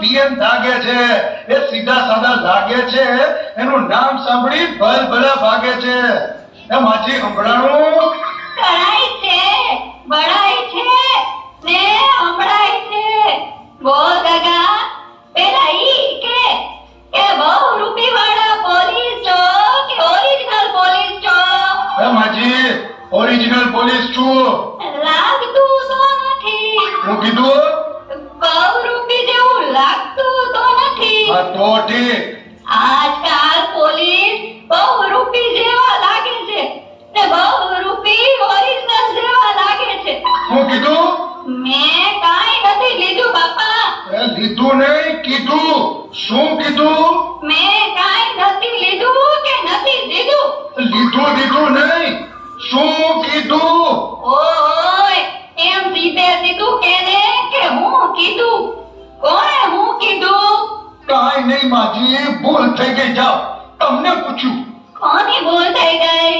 PM લાગે છે, એ સીધા સાદા લાગે છે, એનું નામ સાંભળી ભલભલા ભાગે છે. એ માજી સંભળાણું કરાય છે, બળાય છે ને હમણાય છે. બોલ ગગા, પેલા ઈ કે બહુ રૂપી વાળા પોલીસ છો કે ઓરિજિનલ પોલીસ છો? એ માજી ઓરિજિનલ પોલીસ છું. લાગતું તો નથી. હું કીધું બહુ રૂપી જેવું લાગતું તો નથી. હા તો ઠીક. આજકાલ પોલીસ બહુ રૂપી જેવા લાગે છે ને બહુ રૂપી ઓરિજિનલ જેવા લાગે છે. હું કીધું મેં કાંઈ નથી લીધું બાપા. એ લીધું નહીં, કીધું. શું કીધું? મેં કાંઈ નથી લીધું કે નથી દીધું. લીધું દીધું નહીં, શું કીધું? ઓય, એમ સીધે સીધું કેને કે હું કીધું? કોણે હું કીધું? કાંઈ નહીં માજી, ભૂલ થઈ ગઈ. જાઓ, તમને પૂછ્યું. કોની ભૂલ થઈ ગઈ?